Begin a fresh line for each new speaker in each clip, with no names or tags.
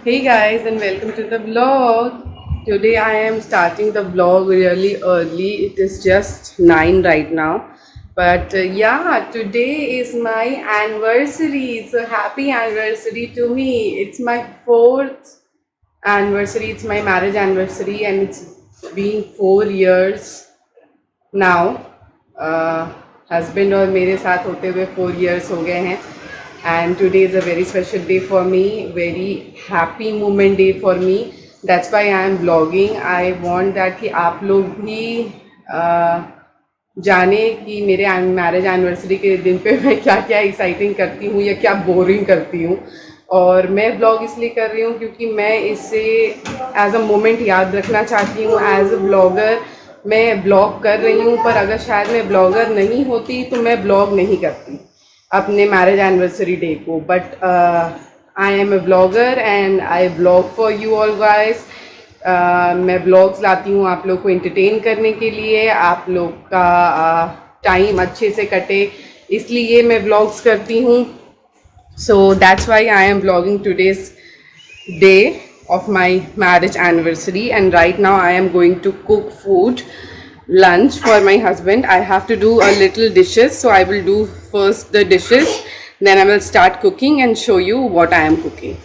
Hey guys, and welcome to the vlog. Today I am starting the vlog really early. It is just 9 right now. But yeah, today is my anniversary. So happy anniversary to me. It's my 4th anniversary. It's my marriage anniversary and it's been 4 years now. Husband और मेरे साथ होते हुए 4 years हो गए हैं. And today is a very special day for me, very happy moment day for me. That's why I am vlogging. I want that कि आप लोग भी जाने कि मेरे मैरिज एनिवर्सरी के दिन पे मैं क्या क्या एक्साइटिंग करती हूँ या क्या बोरिंग करती हूँ. और मैं ब्लॉग इसलिए कर रही हूँ क्योंकि मैं इसे एज अ मोमेंट याद रखना चाहती हूँ. एज अ ब्लॉगर मैं ब्लॉग कर रही हूँ, पर अगर शायद मैं ब्लॉगर नहीं होती तो मैं ब्लॉग नहीं करती अपने मैरिज एनिवर्सरी डे को. But I am a blogger and I blog for you all guys. मैं ब्लॉग्स लाती हूँ आप लोग को एंटरटेन करने के लिए, आप लोग का टाइम अच्छे से कटे इसलिए मैं ब्लॉग्स करती हूँ. So that's why I am blogging today's day of my marriage anniversary, and right now I am going to cook food lunch for my husband. I have to do a little dishes, so I will do first the dishes, then I will start cooking and show you what I am cooking.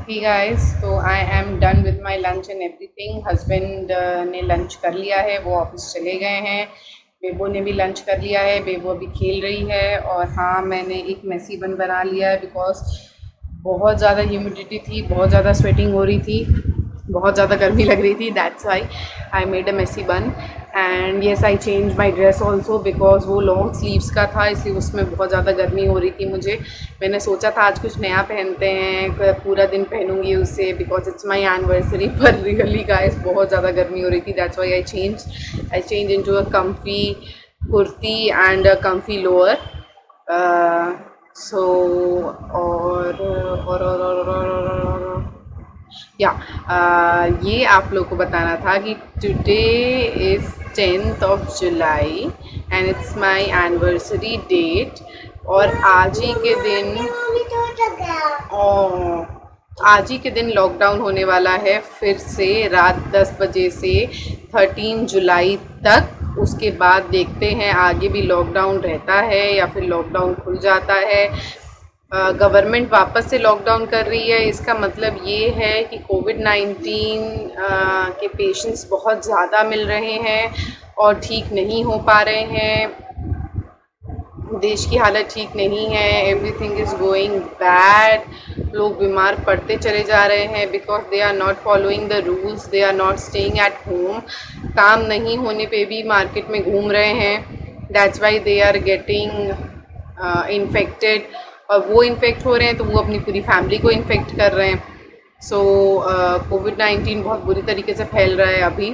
Hey guys, तो I am done with my lunch and everything. Husband ने lunch कर लिया है, वो office चले गए हैं. बेबो ने भी लंच कर लिया है, बेबो अभी खेल रही है. और हाँ, मैंने एक मेसी बन बना लिया है बिकॉज बहुत ज़्यादा ह्यूमिडिटी थी, बहुत ज़्यादा स्वेटिंग हो रही थी, बहुत ज़्यादा गर्मी लग रही थी. That's why I made a Messi बन. And yes, I change my dress also because वो लॉन्ग स्लीव्स का था, इसलिए उसमें बहुत ज़्यादा गर्मी हो रही थी मुझे. मैंने सोचा था आज कुछ नया पहनते हैं, पूरा दिन पहनूंगी उसे बिकॉज इट्स माई एनिवर्सरी. पर रियली गाइस बहुत ज़्यादा गर्मी हो रही थी. That's why I change into a comfy kurti and a comfy lower. So yeah ये आप लोग को बताना था कि today is 10th of July and it's my anniversary date. और आज ही के दिन लॉकडाउन होने वाला है फिर से रात 10 बजे से 13 जुलाई तक. उसके बाद देखते हैं आगे भी लॉकडाउन रहता है या फिर लॉकडाउन खुल जाता है. गवर्नमेंट वापस से लॉकडाउन कर रही है. इसका मतलब ये है कि कोविड-19 के पेशेंट्स बहुत ज़्यादा मिल रहे हैं और ठीक नहीं हो पा रहे हैं. देश की हालत ठीक नहीं है. Everything is going bad. लोग बीमार पड़ते चले जा रहे हैं because they are not following the rules, they are not staying at home. काम नहीं होने पे भी मार्केट में घूम रहे हैं. That's why they are getting infected. और वो इन्फेक्ट हो रहे हैं तो वो अपनी पूरी फैमिली को इन्फेक्ट कर रहे हैं. सो कोविड-19 बहुत बुरी तरीके से फैल रहा है अभी.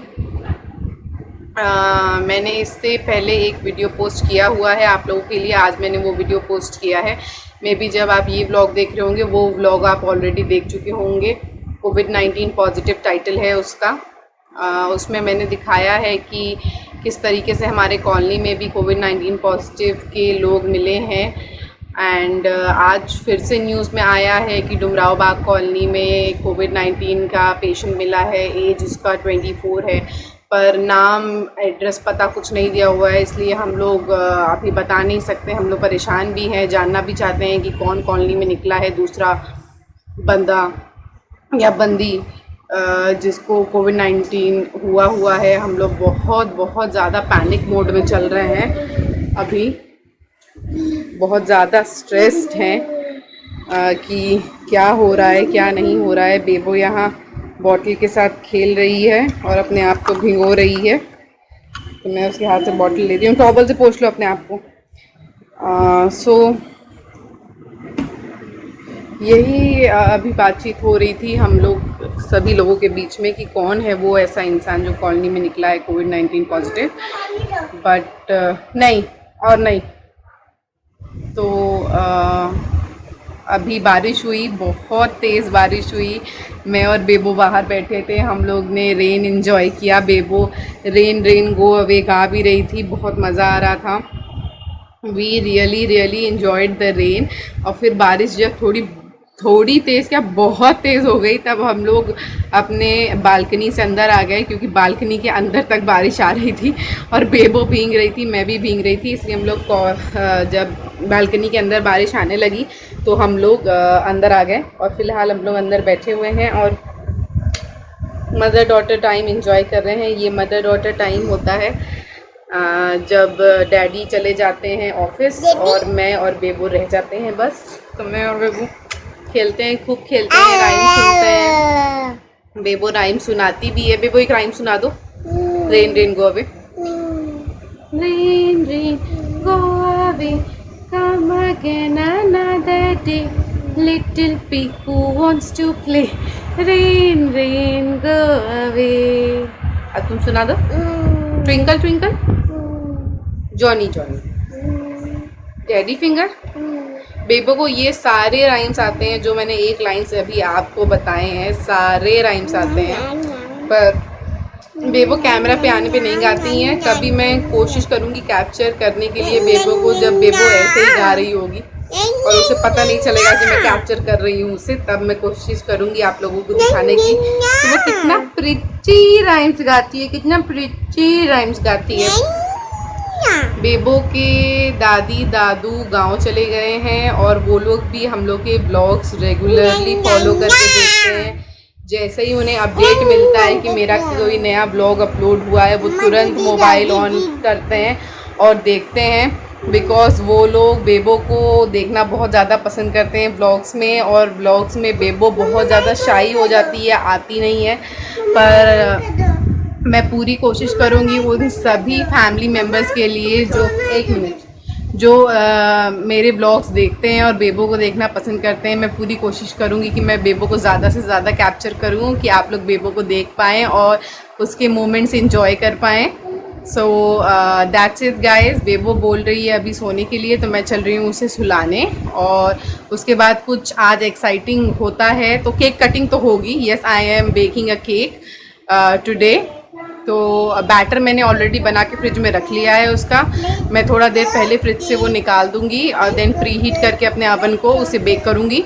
मैंने इससे पहले एक वीडियो पोस्ट किया हुआ है आप लोगों के लिए. आज मैंने वो वीडियो पोस्ट किया है. मे बी जब आप ये व्लॉग देख रहे होंगे वो व्लॉग आप ऑलरेडी देख चुके होंगे. कोविड-19 पॉजिटिव टाइटल है उसका. उसमें मैंने दिखाया है कि किस तरीके से हमारे कॉलोनी में भी कोविड-19 पॉजिटिव के लोग मिले हैं। एंड आज फिर से न्यूज़ में आया है कि डुमराव बाग कॉलोनी में कोविड-19 का पेशेंट मिला है, एज उसका 24 है, पर नाम एड्रेस पता कुछ नहीं दिया हुआ है, इसलिए हम लोग अभी बता नहीं सकते। हम लोग परेशान भी हैं, जानना भी चाहते हैं कि कौन कॉलोनी में निकला है दूसरा बंदा या बंदी जिसको कोविड-19 हुआ है। हम लोग बहुत ज़्यादा पैनिक मोड में चल रहे हैं अभी, बहुत ज़्यादा स्ट्रेस्ड हैं कि क्या हो रहा है क्या नहीं हो रहा है। बेबो यहाँ बॉटल के साथ खेल रही है और अपने आप को भिगो रही है, तो मैं उसके हाथ से बॉटल ले रही हूँ। टॉवल से पोंछ लो अपने आप को। सो यही अभी बातचीत हो रही थी हम लोग सभी लोगों के बीच में कि कौन है वो ऐसा इंसान जो कॉलोनी में निकला है कोविड-19 पॉजिटिव। बट नहीं और नहीं तो अभी बारिश हुई, बहुत तेज़ बारिश हुई। मैं और बेबो बाहर बैठे थे, हम लोग ने रेन एंजॉय किया। बेबो रेन गो अवे गा भी रही थी, बहुत मज़ा आ रहा था। We really enjoyed the rain. और फिर बारिश जब थोड़ी तेज़ क्या बहुत तेज़ हो गई, तब हम लोग अपने बालकनी से अंदर आ गए, क्योंकि बालकनी के अंदर तक बारिश आ रही थी और बेबो भीग रही थी, मैं भी भीग रही थी। इसलिए हम लोग जब बालकनी के अंदर बारिश आने लगी तो हम लोग अंदर आ गए और फ़िलहाल हम लोग अंदर बैठे हुए हैं और मदर डॉटर टाइम एंजॉय कर रहे हैं। ये मदर डॉटर टाइम होता है जब डैडी चले जाते हैं ऑफिस और मैं और बेबो रह जाते हैं बस। तो मैं और बेबो खेलते हैं, खूब खेलते हैं, राइम सुनते हैं। बेबो राइम सुनाती भी है। बेबो एक राइम सुना दो। Rain go away, rain go away, come again another day, little pig who wants to play, rain go away। अब तुम सुना दो। Twinkle twinkle, Johnny daddy finger. Bebo को ये सारे राइम्स आते हैं जो मैंने एक लाइन से अभी आपको बताए हैं, सारे राइम्स आते हैं। पर बेबो कैमरा पे आने पे नहीं गाती हैं। कभी मैं कोशिश करूँगी कैप्चर करने के लिए बेबो को, जब बेबो ऐसे ही गा रही होगी और उसे पता नहीं चलेगा कि मैं कैप्चर कर रही हूँ उसे, तब मैं कोशिश करूँगी आप लोगों को दिखाने की कि वो कितना प्रिटी राइम्स गाती है, कितना प्रिटी राइम्स गाती है। बेबो के दादी दादू गांव चले गए हैं और वो लोग भी हम लोग के ब्लॉग्स रेगुलरली फॉलो करके देखते हैं। जैसे ही उन्हें अपडेट मिलता है कि मेरा कोई नया ब्लॉग अपलोड हुआ है, वो तुरंत मोबाइल ऑन करते हैं और देखते हैं, बिकॉज़ वो लोग बेबो को देखना बहुत ज़्यादा पसंद करते हैं ब्लॉग्स में। और ब्लॉग्स में बेबो बहुत ज़्यादा शाई हो जाती है, आती नहीं है। पर मैं पूरी कोशिश करूँगी उन सभी फैमिली मेम्बर्स के लिए जो मेरे ब्लॉग्स देखते हैं और बेबो को देखना पसंद करते हैं। मैं पूरी कोशिश करूँगी कि मैं बेबो को ज़्यादा से ज़्यादा कैप्चर करूँ कि आप लोग बेबो को देख पाएँ और उसके मोमेंट्स एंजॉय कर पाएँ। So that's it guys. Bebo बोल रही है अभी सोने के लिए, तो मैं चल रही हूँ उसे सुलाने। और उसके बाद कुछ आज एक्साइटिंग होता है, तो केक कटिंग तो होगी। Yes, I am baking a cake today. तो बैटर मैंने ऑलरेडी बना के फ्रिज में रख लिया है उसका। मैं थोड़ा देर पहले फ्रिज से वो निकाल दूंगी और देन प्री हीट करके अपने ओवन को उसे बेक करूंगी।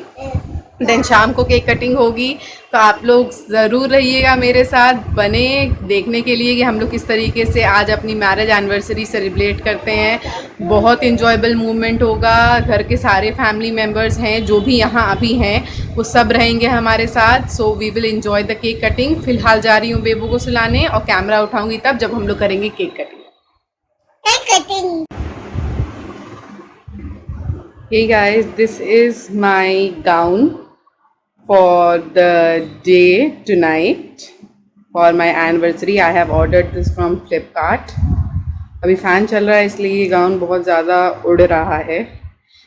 देन शाम को केक कटिंग होगी। तो आप लोग ज़रूर रहिएगा मेरे साथ बने देखने के लिए कि हम लोग किस तरीके से आज अपनी मैरिज एनिवर्सरी सेलिब्रेट करते हैं। बहुत इन्जॉयबल मोमेंट होगा। घर के सारे फैमिली मेम्बर्स हैं जो भी यहाँ अभी हैं, वो सब रहेंगे हमारे साथ। So we will enjoy the cake cutting. फ़िलहाल जा रही हूँ बेबू को सुलाने और कैमरा उठाऊँगी तब जब हम लोग करेंगे cake cutting. Hey guys, this is my gown for the day tonight for my anniversary. I have ordered this from Flipkart. अभी फ़ैन चल रहा है इसलिए ये गाउन बहुत ज़्यादा उड़ रहा है।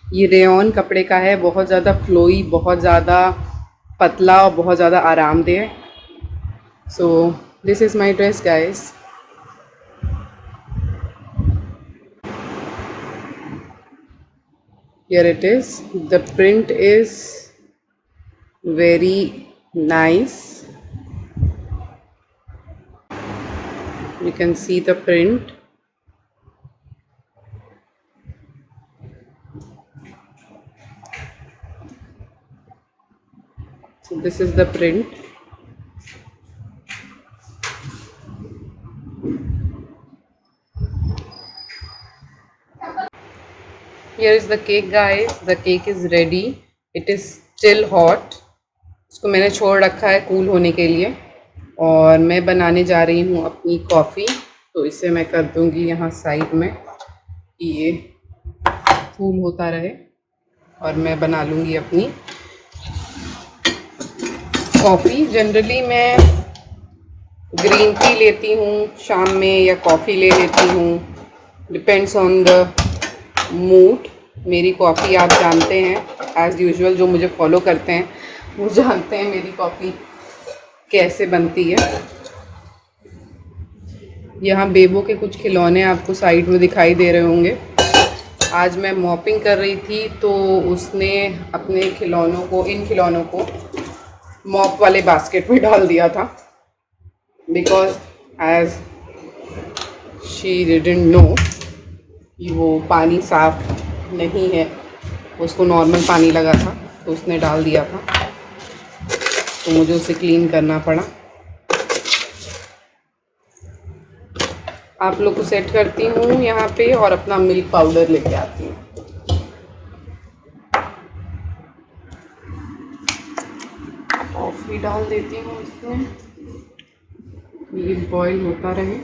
ये रेयॉन कपड़े का है, बहुत ज़्यादा फ्लोई, बहुत ज़्यादा पतला और बहुत ज़्यादा आरामदेह। So this is my dress guys. Here it is. The print is very nice. You can see the print. This is the print. Here is the cake, guys. The cake is ready. It is still hot. इसको मैंने छोड़ रखा है cool होने के लिए, और मैं बनाने जा रही हूँ अपनी कॉफ़ी। तो इसे मैं कर दूँगी यहाँ साइड में कि ये कूल होता रहे, और मैं बना लूँगी अपनी कॉफ़ी। जनरली मैं ग्रीन टी लेती हूँ शाम में, या कॉफ़ी ले लेती हूँ, डिपेंड्स ऑन द मूड। मेरी कॉफ़ी आप जानते हैं, एज़ यूजुअल जो मुझे फॉलो करते हैं वो जानते हैं मेरी कॉफ़ी कैसे बनती है। यहाँ बेबो के कुछ खिलौने आपको साइड में दिखाई दे रहे होंगे। आज मैं मॉपिंग कर रही थी तो उसने अपने खिलौनों को, इन खिलौनों को मॉप वाले बास्केट में डाल दिया था, because as she didn't know कि वो पानी साफ नहीं है, उसको नॉर्मल पानी लगा था तो उसने डाल दिया था, तो मुझे उसे क्लीन करना पड़ा। आप लोग को सेट करती हूँ यहाँ पे और अपना मिल्क पाउडर लेके आती हूँ। कॉफ़ी डाल देती हूँ इसमें, ये बॉईल होता रहे,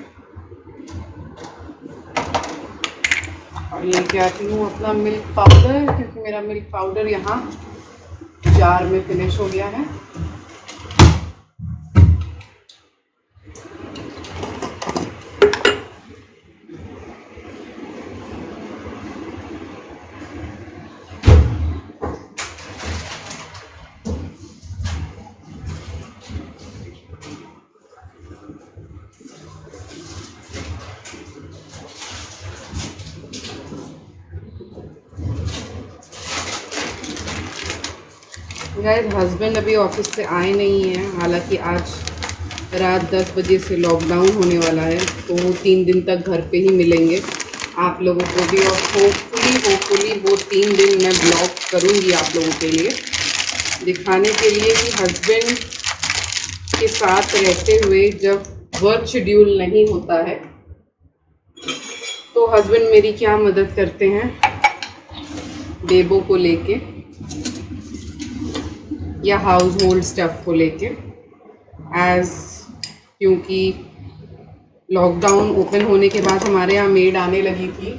और लेके आती हूँ अपना मिल्क पाउडर, क्योंकि मेरा मिल्क पाउडर यहाँ जार में फिनिश हो गया है। गाइस, हस्बैंड अभी ऑफिस से आए नहीं हैं, हालांकि आज रात 10 बजे से लॉकडाउन होने वाला है, तो 3 दिन तक घर पे ही मिलेंगे आप लोगों को भी। और होपफुली वो 3 दिन मैं ब्लॉग करूँगी आप लोगों के लिए, दिखाने के लिए कि हस्बैंड के साथ रहते हुए जब वर्क शेड्यूल नहीं होता है तो हस्बैंड मेरी क्या मदद करते हैं बेबो को लेके या हाउस होल्ड स्टफ़ को लेके। क्योंकि लॉकडाउन ओपन होने के बाद हमारे यहाँ मेड आने लगी थी,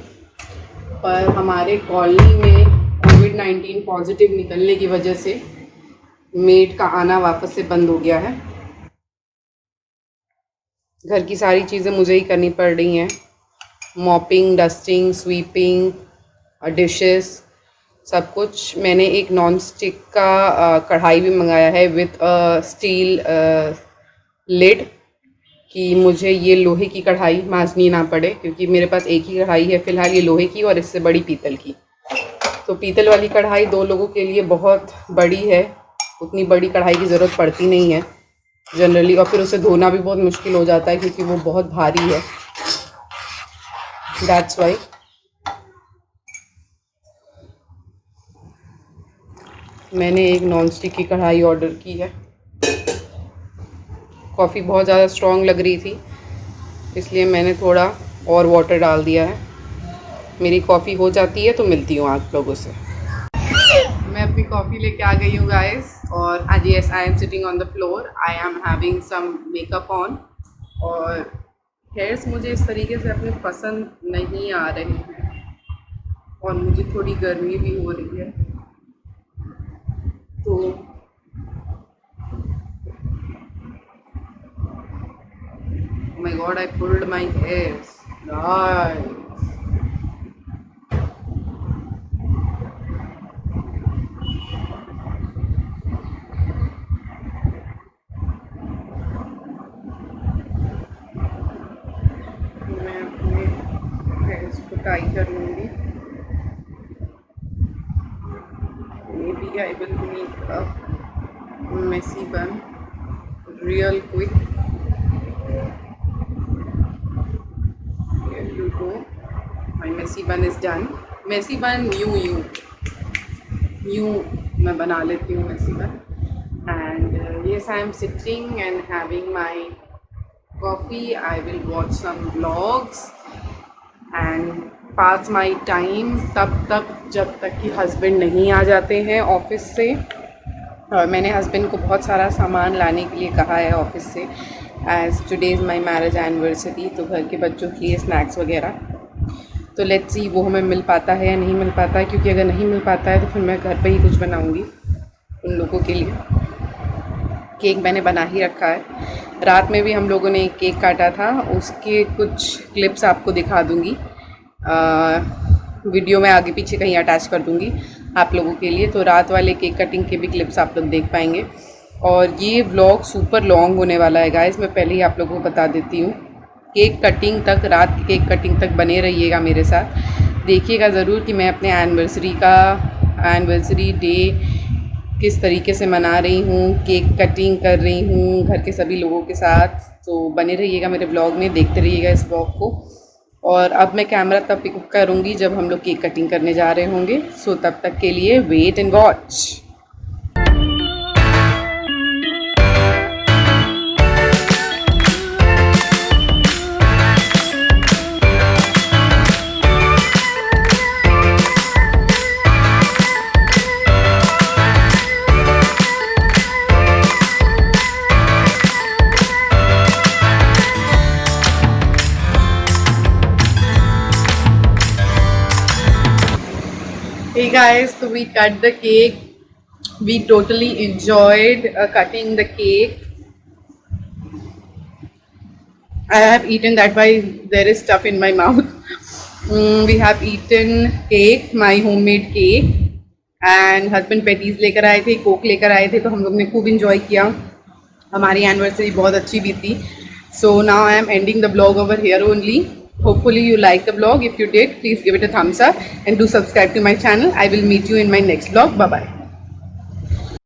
पर हमारे कॉलोनी में कोविड-19 पॉजिटिव निकलने की वजह से मेड का आना वापस से बंद हो गया है। घर की सारी चीज़ें मुझे ही करनी पड़ रही हैं, मॉपिंग, डस्टिंग, स्वीपिंग, डिशेस, सब कुछ। मैंने एक नॉन स्टिक का कढ़ाई भी मंगाया है विथ स्टील लिड, कि मुझे ये लोहे की कढ़ाई मांजनी ना पड़े, क्योंकि मेरे पास एक ही कढ़ाई है फ़िलहाल, ये लोहे की और इससे बड़ी पीतल की। तो पीतल वाली कढ़ाई 2 लोगों के लिए बहुत बड़ी है, उतनी बड़ी कढ़ाई की ज़रूरत पड़ती नहीं है जनरली, और फिर उसे धोना भी बहुत मुश्किल हो जाता है क्योंकि वो बहुत भारी है। दैट्स वाई मैंने एक नॉन स्टिक की कढ़ाई ऑर्डर की है। कॉफ़ी बहुत ज़्यादा स्ट्रॉन्ग लग रही थी, इसलिए मैंने थोड़ा और वाटर डाल दिया है। मेरी कॉफ़ी हो जाती है तो मिलती हूँ आप लोगों से। मैं अपनी कॉफ़ी लेके आ गई हूँ गाइस, और आज yes I am sitting on the floor, I am having some makeup on, और हेयर्स मुझे इस तरीके से अपने पसंद नहीं आ रहे हैं, और मुझे थोड़ी गर्मी भी हो रही है, तो oh my god, I pulled my hairs, guys. मैं अपने हेयर्स को टाई कर लूँगी। Maybe I will make a messy bun real quick. Here you go. My messy bun is done. Messy bun यूँ मैं बना लेती हूँ messy bun, and guys, I am sitting and having my coffee. I will watch some vlogs and pass my time तब तक जब तक कि हस्बैंड नहीं आ जाते हैं ऑफिस से। और मैंने हस्बैंड को बहुत सारा सामान लाने के लिए कहा है ऑफिस से, as today is my marriage anniversary, तो घर के बच्चों के लिए स्नैक्स वगैरह। तो लेट्स सी वो हमें मिल पाता है या नहीं मिल पाता है, क्योंकि अगर नहीं मिल पाता है तो फिर मैं घर पे ही कुछ बनाऊंगी उन लोगों के लिए। केक मैंने बना ही रखा है, रात में भी हम लोगों ने एक केक काटा था, उसके कुछ क्लिप्स आपको दिखा दूँगी, वीडियो में आगे पीछे कहीं अटैच कर दूँगी आप लोगों के लिए, तो रात वाले केक कटिंग के भी क्लिप्स आप लोग देख पाएंगे। और ये व्लॉग सुपर लॉन्ग होने वाला है गाइस, मैं पहले ही आप लोगों को बता देती हूँ। केक कटिंग तक, रात की केक कटिंग तक बने रहिएगा मेरे साथ, देखिएगा ज़रूर कि मैं अपने एनिवर्सरी डे किस तरीके से मना रही हूँ, केक कटिंग कर रही हूँ घर के सभी लोगों के साथ। तो बने रहिएगा मेरे ब्लॉग में, देखते रहिएगा इस ब्लॉग को। और अब मैं कैमरा तब पिकअप करूँगी जब हम लोग केक कटिंग करने जा रहे होंगे, सो तब तक के लिए wait and watch. Hey guys, so we cut the cake. We totally enjoyed cutting the cake. I have eaten, that why there is stuff in my mouth. We have eaten cake, my homemade cake, and husband patties लेकर आए थे, Coke लेकर आए थे, तो हम लोग ने खूब enjoy किया। हमारी एनिवर्सरी बहुत अच्छी बीती। So now I am ending the vlog over here only. Hopefully you like the vlog. If you did, please give it a thumbs up and do subscribe to my channel. I will meet you in my next vlog. Bye bye.